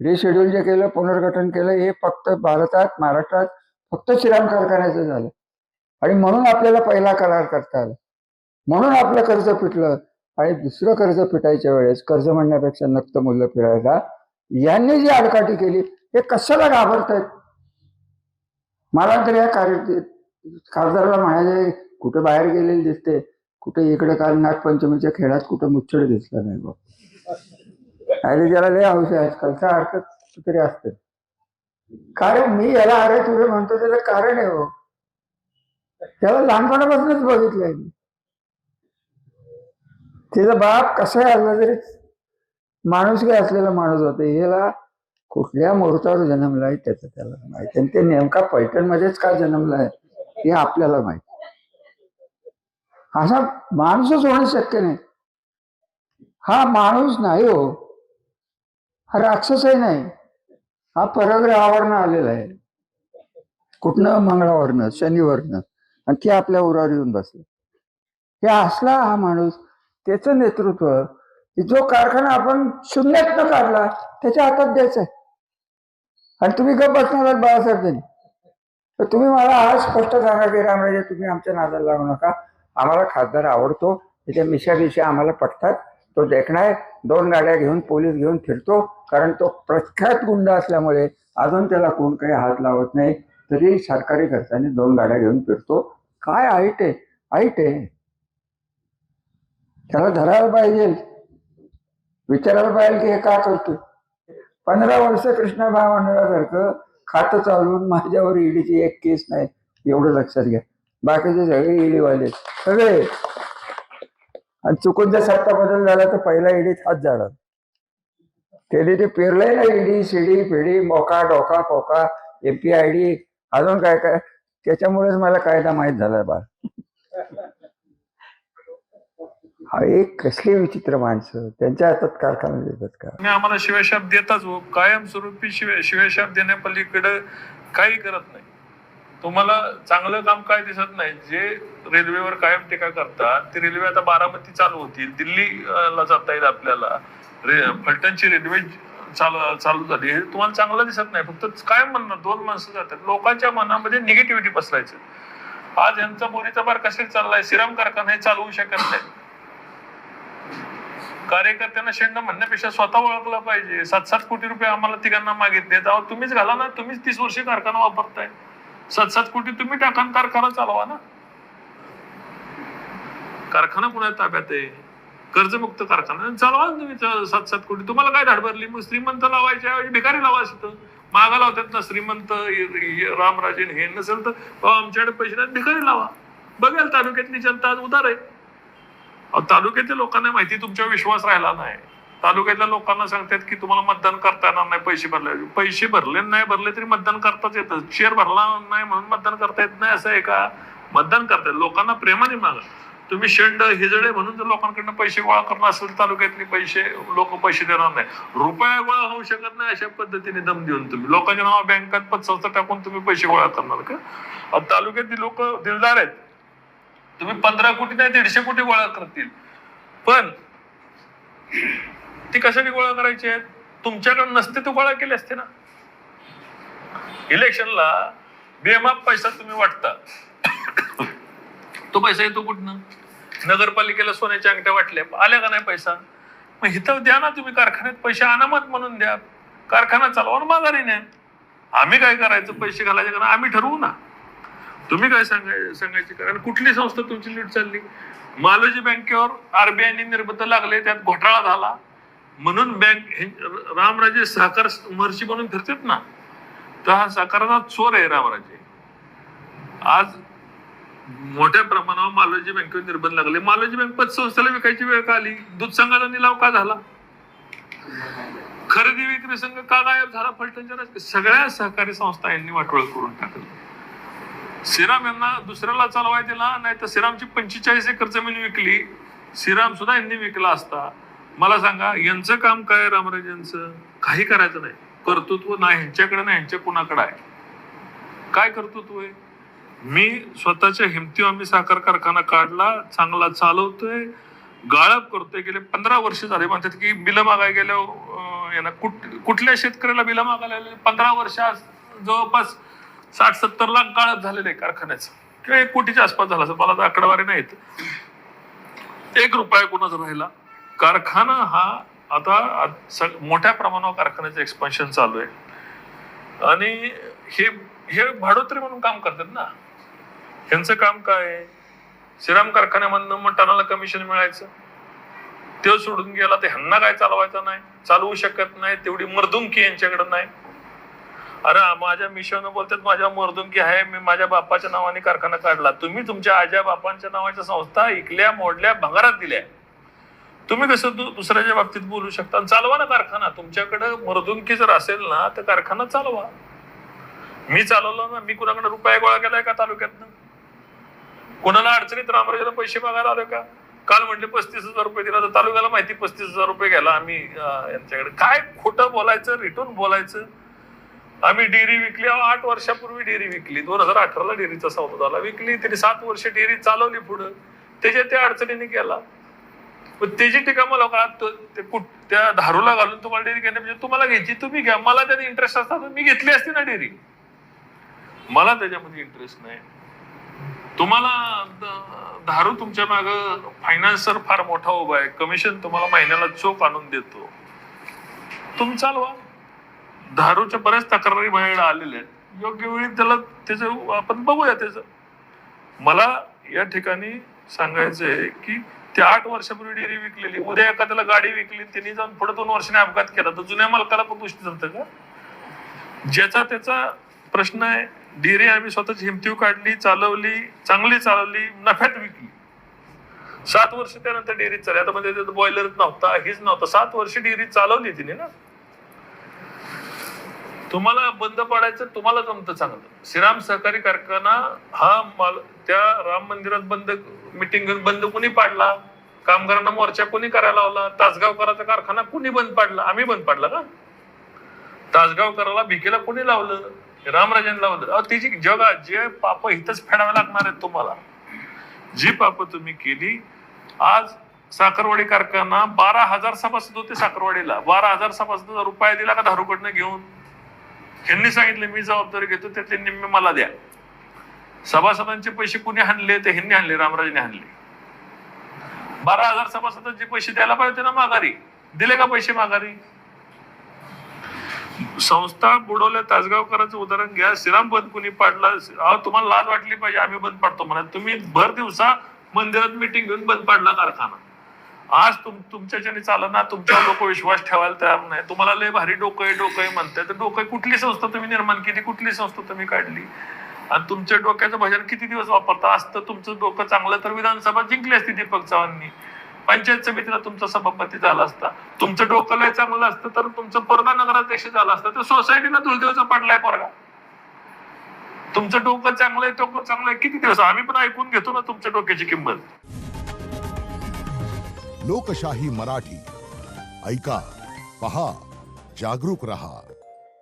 Reschedule जे केलं, पुनर्गठन केलं, हे फक्त भारतात, महाराष्ट्रात फक्त श्रीराम कारखान्याचं झालं. आणि म्हणून आपल्याला पहिला करार करता आला, म्हणून आपलं कर्ज फिटलं. आणि दुसरं कर्ज फिटायच्या वेळेस कर्ज म्हणण्यापेक्षा नक्त मूल्य फिरायला यांनी जी आडकाठी केली, हे कशाला घाबरतायत? मला तर या खासदाराला म्हणायचे, कुठे बाहेर गेलेले दिसते, कुठे इकडे काल नागपंचमीच्या खेळात कुठे मुच्छड दिसला नाही बा. आणि त्याला लय हौस आहे आजकालचा अर्थ तरी असते. कारण मी याला अरे तुझे म्हणतो त्याचं कारण आहे हो, त्याला लहानपणापासूनच बघितलंय मी. तिचा बाप कसा असला तरी माणूस काय असलेला माणूस होते. याला कुठल्या मुहूर्तावर जन्मलाय त्याचं त्याला माहिती, आणि ते नेमका पैठण मध्येच का जन्मलाय हे आपल्याला माहिती. असा माणूसच होणं शक्य नाही. हा माणूस नाही हो, हा राक्षसही नाही, हा परग्रहावरनं आलेला आहे, कुठनं मंगळावरनं शनीवरनं, आणि ते आपल्या उरावर येऊन बसले. हे असला हा माणूस, त्याचं नेतृत्व, जो कारखाना आपण शून्यातनं काढला त्याच्या हातात द्यायचा. आणि तुम्ही गप्प बसणार आहात बाळासाहेब. तर तुम्ही मला आज स्पष्ट सांगा की रामराजे तुम्ही आमच्या नादाला लागू नका, आम्हाला खासदार आवडतो, त्याच्या मिशा बिशा आम्हाला पटतात, तो देखणार 2 गाड्या घेऊन पोलीस घेऊन फिरतो, कारण तो प्रख्यात गुंड असल्यामुळे अजून त्याला कोण काही हात लावत नाही, तरी सरकारी खर्चाने 2 गाड्या घेऊन फिरतो. काय ऐट आहे, ऐट आहे. त्याला धरायला पाहिजे, विचारायला पाहिजे की हे का करतो. 15 वर्ष कृष्णाबा मंडळासारखं खातं चालवून माझ्यावर ईडीची एक केस नाही, एवढं लक्षात घ्या. बाकीचे सगळे ईडीवाले सगळे, आणि चुकून जर सत्ता बदल झाला तर पहिला ईडीत हात जाणार. त्याने ते पेरलंय ना, ईडी सीडी पिढी मोका डोका पोका एमपीआयडी अजून काय काय, त्याच्यामुळेच मला कायदा माहीत झालाय बा. हा एक कसली विचित्र माणसं, त्यांच्या हातात कारखाना देतात का? आम्हाला शिव्याशाप देताच हो, कायमस्वरूपी शिव्याशाप देण्यापलीकडे काही करत नाही. तुम्हाला चांगलं काम काय दिसत नाही. जे रेल्वेवर कायम टीका करतात, ती रेल्वे आता बारामती चालू होतील, दिल्लीला जाता येईल आपल्याला, फलटणची रेल्वे चालू झाली, हे तुम्हाला चांगलं दिसत नाही. फक्त काय म्हणणं, 2 माणसं जातात, लोकांच्या मनामध्ये निगेटिव्हिटी पसरायचं. आज यांचा बोरीचा बार कशाला चाललाय, श्रीराम कारखाना हे चालवू शकत नाही. कार्यकर्त्यांना शेंड म्हणण्यापेक्षा स्वतः ओळखलं पाहिजे. 7-7 कोटी रुपये आम्हाला तिघांना मागितले, तुम्हीच घाला ना, तुम्हीच 30 वर्षे कारखाना वापरताय, 7-7 कोटी तुम्ही टाका, कारखाना चालवा ना. कारखाना पुण्यात ताब्यात आहे, कर्जमुक्त कारखाना चालवा तुम्ही. 7-7 कोटी तुम्हाला काय धाड भरली? मग श्रीमंत लावायच्या ऐवजी भिकारी लावा. तिथं मागा लावतात ना श्रीमंत रामराजे, हे नसेल तर आमच्याकडे पैसे नाही, भिकारी लावा. बघेल तालुक्यातली जनता आज उदार आहे. तालुक्यातल्या लोकांना माहिती तुमच्यावर विश्वास राहिला नाही. तालुक्यातल्या लोकांना सांगतात की तुम्हाला मतदान करता येणार नाही, पैसे भरले नाही भरले तरी मतदान करताच येतं. शेअर भरला नाही म्हणून मतदान करता येत नाही असं आहे का? मतदान करताय, लोकांना प्रेमाने मागा. तुम्ही शेंड हिजडे म्हणून जर लोकांकडनं पैसे गोळा करणार असेल, तालुक्यातले लोक पैसे देणार नाही, रुपया गोळा होऊ शकत नाही. अशा पद्धतीने दम देऊन तुम्ही लोकांच्या नावा बँकात पतसंस्था टाकून तुम्ही पैसे गोळा करणार का? तालुक्यातली लोक दिलदार आहेत. तुम्ही 15 कोटी नाही 150 कोटी गोळा करतील, पण ती कशाने गोळा करायची आहेत? तुमच्याकडे नसते तो गोळा केले असते ना. इलेक्शनला बेमाप पैसा तुम्ही वाटता, तो पैसा येतो कुठनं? नगरपालिकेला सोन्याच्या अंगठ्या वाटल्या, आल्या का नाही पैसा? मग इथं द्या ना तुम्ही, कारखान्यात पैसे अनामत म्हणून द्या, कारखाना चालवा ना, माघारी न्या. आम्ही काय करायचं, पैसे घालायचे का आम्ही ठरवू ना. तुम्ही काय सांगायचे? कारण कुठली संस्था तुमची लीड चालली? मालोजी बँकेवर आरबीआयने निर्बंध लागले, त्यात घोटाळा झाला म्हणून बँक रामराजे सहकार महर्षी म्हणून फिरतात ना, तर हा सहकाराचा चोर आहे रामराजे. आज मोठ्या प्रमाणावर मालोजी बँकेवर निर्बंध लागले. मालोजी बँक पतसंस्थेला विकायची वेळ का आली? दूध संघाचा निलाव का झाला? खरेदी विक्री संघ का गायब झाला? फलटणच्या सगळ्या सहकारी संस्था यांनी वाटोळ करून टाकली. श्रीराम यांना दुसऱ्याला चालवाय दिला नाही, तर श्रीरामची 45 एकर जमीन विकली, श्रीराम सुद्धा यांनी विकला असता. मला सांगा, यांचं काम काय? रामराजांचं काही करायचं नाही. कर्तृत्व नाही ह्यांच्याकडे, नाही ह्यांच्या कुणाकडे आहे. काय कर्तृत्व आहे? मी स्वतःच्या हिमतीवर आम्ही साखर कारखाना काढला, चांगला चालवतोय, गाळप करतोय. गेले 15 वर्ष झाले. म्हणतात की बिलं मागाय गेल्यावर याला कुठल्या शेतकऱ्याला बिलं मागायला लागले? 15 वर्षात जवळपास 60-70 लाख गाळप झालेले आहे कारखान्याचं, किंवा 1 कोटीच्या आसपास झाला असं, मला तर आकडेवारी नाही येत. 1 रुपया कोणाचा राहिला? कारखाना हा आता मोठ्या प्रमाणावर कारखान्याचं एक्सपान्शन चालू आहे आणि हे भाडोत्री म्हणून काम करतात ना. ह्यांचं काम काय आहे? श्रीराम कारखान्यामधनं मग टनाला कमिशन मिळायचं, ते सोडून गेला तर ह्यांना काय चालवायचं नाही, चालवू शकत नाही, तेवढी मर्दुमकी यांच्याकडे नाही. अरे माझ्या मिशननं बोलतात माझ्या मर्दुमकी आहे, मी माझ्या बापाच्या नावाने कारखाना काढला. तुम्ही तुमच्या आज्या बापांच्या नावाच्या संस्था इकल्या, मोडल्या, भंगारात दिल्या. तुम्ही कसं दुसऱ्याच्या बाबतीत बोलू शकता? चालवा ना कारखाना. तुमच्याकडे मर्दुमकी जर असेल ना तर कारखाना चालवा. मी चालवलं ना, मी कुणाकडे रुपया गोळा केलाय का तालुक्यातनं? कोणाला अडचणीत रामराजाला पैसे मागायला आले का? काल म्हटले 35,000 रुपये दिला, तर तालुक्याला माहिती 35,000 रुपये घ्यायला आम्ही यांच्याकडे. काय खोटं बोलायचं, रिटून बोलायचं. आम्ही डेअरी विकली, 8 वर्षापूर्वी डेअरी विकली, 2018ला डेअरीचा सौदा झाला, विकली. त्यांनी 7 वर्ष डेअरी चालवली पुढं, त्याच्या त्या अडचणीने गेला. पण त्याची टीका मला त्या धारूला घालून तुम्हाला डेअरी घेण्या म्हणजे तुम्हाला घ्यायची तुम्ही घ्या, मला त्यात इंटरेस्ट असता तर मी घेतली असती ना डेअरी. मला त्याच्यामध्ये इंटरेस्ट नाही. तुम्हाला धारू तुमच्या माग फायनान्सर फार मोठा उभा आहे, कमिशन तुम्हाला महिन्याला चोख आणून देतो, तुम्ही चालवा. धारूच्या बऱ्याच तक्रारी माझ्याकडे आलेल्या आहेत, योग्य वेळी त्याचं आपण बघूया. त्याचं मला या ठिकाणी सांगायचंय की त्या 8 वर्षापूर्वी डेअरी विकलेली, उद्या एखाद्याला गाडी विकली, त्यांनी जाऊन पुढे 2 वर्षांनी अपघात केला तर जुन्या मालकाला पण गोष्टी जमतं का? ज्याचा त्याचा प्रश्न आहे. डेअरी आम्ही स्वतःची हिमतीव काढली, चालवली, चांगली चालवली, नफ्यात विकली. 7 वर्ष त्यानंतर डेअरी चालली. आता म्हणजे बॉयलर नव्हता, हेच नव्हतं, 7 वर्ष डेअरी चालवली तिने ना. तुम्हाला बंद पाडायचं तुम्हाला जमतं चांगलं. श्रीराम सहकारी कारखाना हा त्या राम मंदिरात बंद, मिटिंग बंद कोणी पाडला? कामगारांना मोर्चा कोणी करायला लावला? तासगावकरांचा कारखाना कोणी बंद पाडला? आम्ही बंद पाडला का? तासगावकराला भिकेला कोणी लावलं? रामराजांनी लावलं. त्याची जगा जे पाप इथंच फेडावे लागणार आहेत तुम्हाला. जी पाप तुम्ही केली. आज साखरवाडी कारखाना 12,000 सभासद होते साखरवाडीला, 12,000 सभासद रुपया दिला का धारूकडनं घेऊन? ह्यांनी सांगितलं मी जबाबदारी घेतो, त्यातले निम्मे मला द्या. सभासदांचे पैसे कुणी हाणले? ते ह्यांनी हाणले, रामराजांनी हाणले. 12,000 सभासदांचे जे पैसे द्यायला पाहिजे ना माघारी, दिले का पैसे माघारी? संस्था बुडवल्या. तासगावकरांचं उदाहरण घ्या. श्रीराम बंद कुणी पाडला? तुम्हाला लाज वाटली पाहिजे, आम्ही बंद पाडतो म्हणा. तुम्ही भर दिवसा मंदिरात मिटिंग घेऊन बंद पाडला कारखाना. आज तुमच्याच्याने चालना, तुमच्यावर लोक विश्वास ठेवायला तयार नाही. तुम्हाला लय भारी डोकं आहे म्हणताय, तर डोकं कुठली संस्था तुम्ही निर्माण केली, कुठली संस्था तुम्ही काढली? आणि तुमच्या डोक्याचं भजन किती दिवस वापरता? असतं तुमचं डोकं चांगलं तर विधानसभा जिंकली असती दीपक चव्हाणांनी, पंचायत समितीला तुमचा सभापती झाला असता. तुमचं डोकं लय चांगलं असतं तर तुमचं पोरगा नगराध्यक्ष झाला असतं. तर सोसायटीला दुर्दैवाचा पडलाय पोरगा. तुमचं डोकं चांगलंय, डोकं चांगलंय किती दिवस? आम्ही पण ऐकून घेतो ना तुमच्या डोक्याची किंमत. लोकशाही मराठी ऐका, पहा, जागरूक रहा.